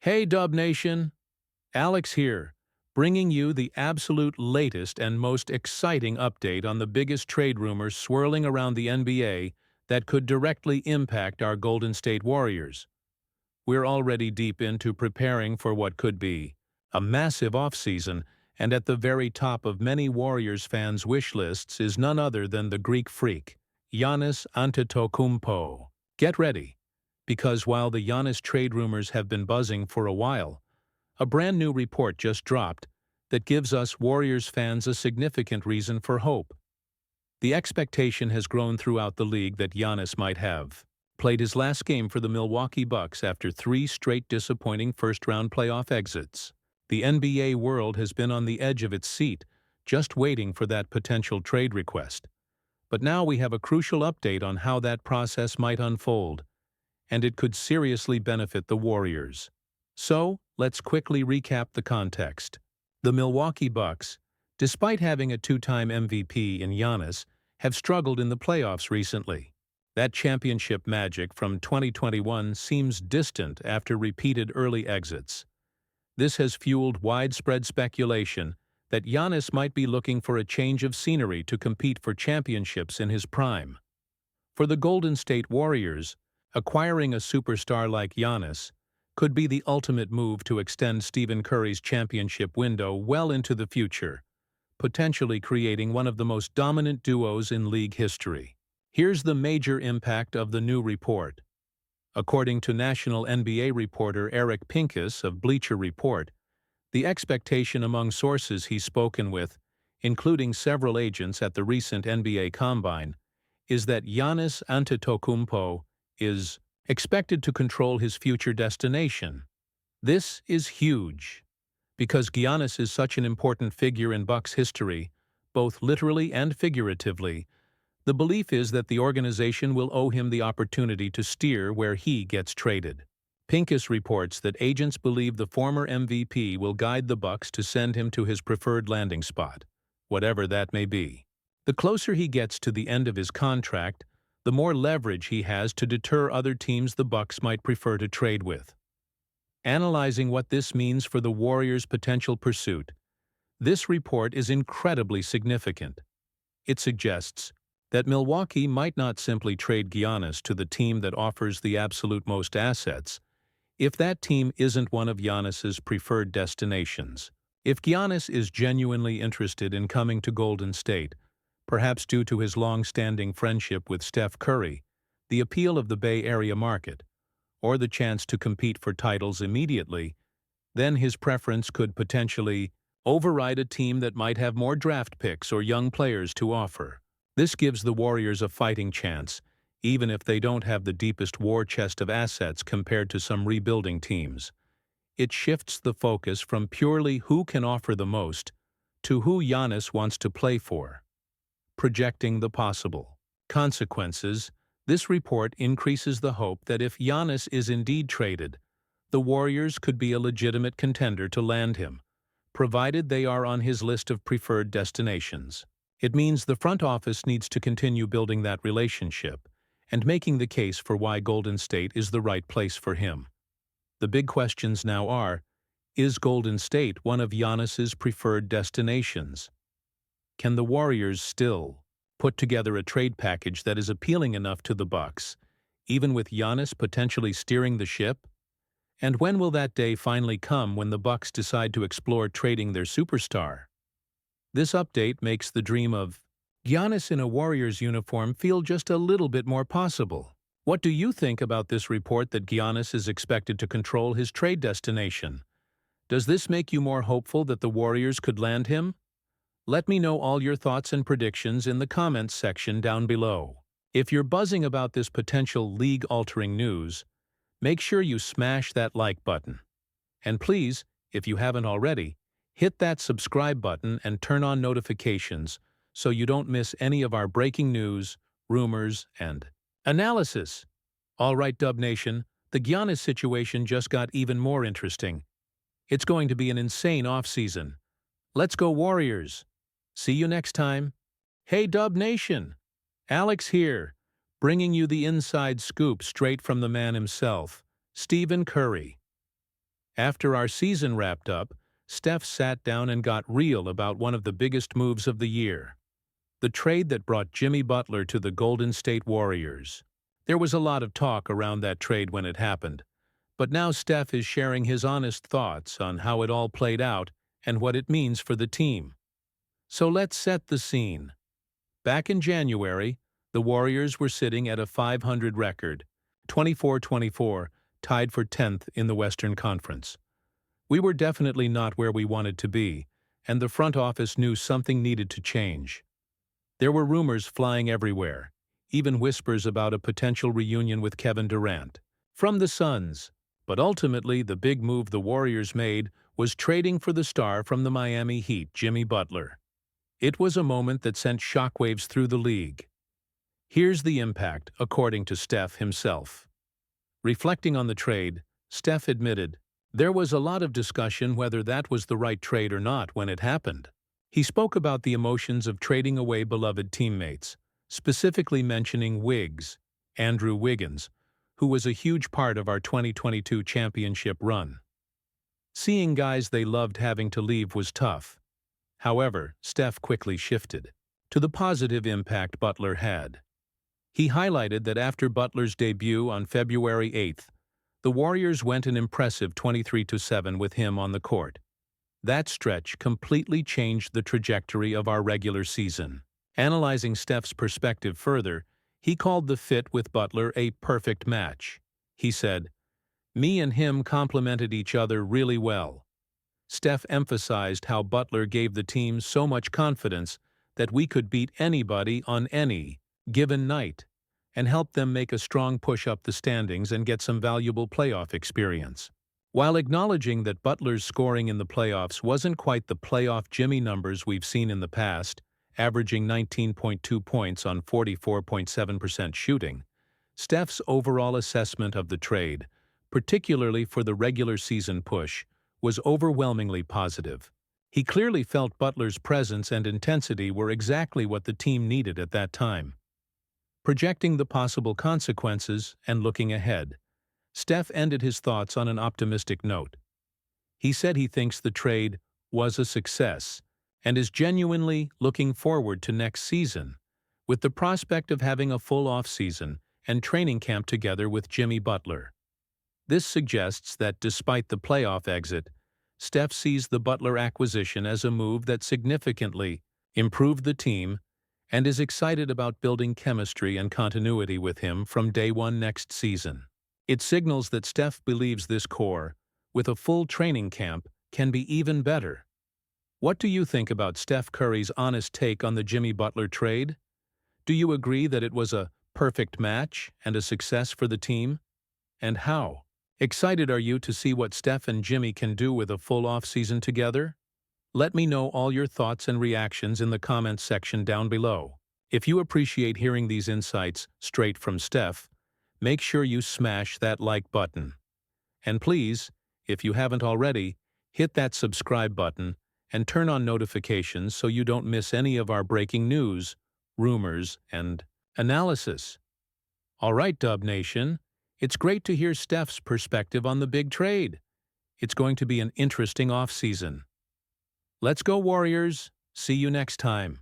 Hey Dub Nation, Alex here, bringing you the absolute latest and most exciting update on the biggest trade rumors swirling around the NBA that could directly impact our Golden State Warriors. We're already deep into preparing for what could be a massive offseason, and at the very top of many Warriors fans' wish lists is none other than the Greek freak, Giannis Antetokounmpo. Get ready, because while the Giannis trade rumors have been buzzing for a while, a brand new report just dropped that gives us Warriors fans a significant reason for hope. The expectation has grown throughout the league that Giannis might have played his last game for the Milwaukee Bucks after 3 straight disappointing first-round playoff exits. The NBA world has been on the edge of its seat, just waiting for that potential trade request. But now we have a crucial update on how that process might unfold, and it could seriously benefit the Warriors. So, let's quickly recap the context. The Milwaukee Bucks, despite having a 2-time MVP in Giannis, have struggled in the playoffs recently. That championship magic from 2021 seems distant after repeated early exits. This has fueled widespread speculation that Giannis might be looking for a change of scenery to compete for championships in his prime. For the Golden State Warriors, acquiring a superstar like Giannis could be the ultimate move to extend Stephen Curry's championship window well into the future, potentially creating one of the most dominant duos in league history. Here's the major impact of the new report. According to national NBA reporter Eric Pincus of Bleacher Report, the expectation among sources he's spoken with, including several agents at the recent NBA Combine, is that Giannis Antetokounmpo is expected to control his future destination. This is huge, because Giannis is such an important figure in Bucks history, both literally and figuratively. The belief is that the organization will owe him the opportunity to steer where he gets traded. Pincus reports that agents believe the former MVP will guide the Bucks to send him to his preferred landing spot, whatever that may be. The closer he gets to the end of his contract, the more leverage he has to deter other teams the Bucks might prefer to trade with. Analyzing what this means for the Warriors' potential pursuit, this report is incredibly significant. It suggests that Milwaukee might not simply trade Giannis to the team that offers the absolute most assets, if that team isn't one of Giannis's preferred destinations. If Giannis is genuinely interested in coming to Golden State, perhaps due to his long-standing friendship with Steph Curry, the appeal of the Bay Area market, or the chance to compete for titles immediately, then his preference could potentially override a team that might have more draft picks or young players to offer. This gives the Warriors a fighting chance, even if they don't have the deepest war chest of assets compared to some rebuilding teams. It shifts the focus from purely who can offer the most to who Giannis wants to play for. Projecting the possible consequences, this report increases the hope that if Giannis is indeed traded, the Warriors could be a legitimate contender to land him, provided they are on his list of preferred destinations. It means the front office needs to continue building that relationship and making the case for why Golden State is the right place for him. The big questions now are, is Golden State one of Giannis's preferred destinations? Can the Warriors still put together a trade package that is appealing enough to the Bucks, even with Giannis potentially steering the ship? And when will that day finally come when the Bucks decide to explore trading their superstar? This update makes the dream of Giannis in a Warriors uniform feel just a little bit more possible. What do you think about this report that Giannis is expected to control his trade destination? Does this make you more hopeful that the Warriors could land him? Let me know all your thoughts and predictions in the comments section down below. If you're buzzing about this potential league-altering news, make sure you smash that like button. And please, if you haven't already, hit that subscribe button and turn on notifications so you don't miss any of our breaking news, rumors, and analysis. All right, Dub Nation, the Giannis situation just got even more interesting. It's going to be an insane offseason. Let's go Warriors! See you next time. Hey Dub Nation! Alex here, bringing you the inside scoop straight from the man himself, Stephen Curry. After our season wrapped up, Steph sat down and got real about one of the biggest moves of the year. The trade that brought Jimmy Butler to the Golden State Warriors. There was a lot of talk around that trade when it happened, but now Steph is sharing his honest thoughts on how it all played out and what it means for the team. So let's set the scene. Back in January, the Warriors were sitting at a 500 record, 24-24, tied for 10th in the Western Conference. We were definitely not where we wanted to be, and the front office knew something needed to change. There were rumors flying everywhere, even whispers about a potential reunion with Kevin Durant from the Suns. But ultimately, the big move the Warriors made was trading for the star from the Miami Heat, Jimmy Butler. It was a moment that sent shockwaves through the league. Here's the impact, according to Steph himself. Reflecting on the trade, Steph admitted, "There was a lot of discussion whether that was the right trade or not when it happened." He spoke about the emotions of trading away beloved teammates, specifically mentioning Andrew Wiggins, who was a huge part of our 2022 championship run. Seeing guys they loved having to leave was tough. However, Steph quickly shifted to the positive impact Butler had. He highlighted that after Butler's debut on February 8th, the Warriors went an impressive 23-7 with him on the court. That stretch completely changed the trajectory of our regular season. Analyzing Steph's perspective further, he called the fit with Butler a perfect match. He said, "Me and him complemented each other really well." Steph emphasized how Butler gave the team so much confidence that we could beat anybody on any given night, and help them make a strong push up the standings and get some valuable playoff experience. While acknowledging that Butler's scoring in the playoffs wasn't quite the playoff Jimmy numbers we've seen in the past, averaging 19.2 points on 44.7% shooting, Steph's overall assessment of the trade, particularly for the regular season push, was overwhelmingly positive. He clearly felt Butler's presence and intensity were exactly what the team needed at that time. Projecting the possible consequences and looking ahead, Steph ended his thoughts on an optimistic note. He said he thinks the trade was a success and is genuinely looking forward to next season, with the prospect of having a full off-season and training camp together with Jimmy Butler. This suggests that despite the playoff exit, Steph sees the Butler acquisition as a move that significantly improved the team and is excited about building chemistry and continuity with him from day one next season. It signals that Steph believes this core, with a full training camp, can be even better. What do you think about Steph Curry's honest take on the Jimmy Butler trade? Do you agree that it was a perfect match and a success for the team? And how? Excited are you to see what Steph and Jimmy can do with a full off-season together? Let me know all your thoughts and reactions in the comments section down below. If you appreciate hearing these insights straight from Steph, make sure you smash that like button. And please, if you haven't already, hit that subscribe button and turn on notifications so you don't miss any of our breaking news, rumors, and analysis. All right, Dub Nation, it's great to hear Steph's perspective on the big trade. It's going to be an interesting off-season. Let's go, Warriors. See you next time.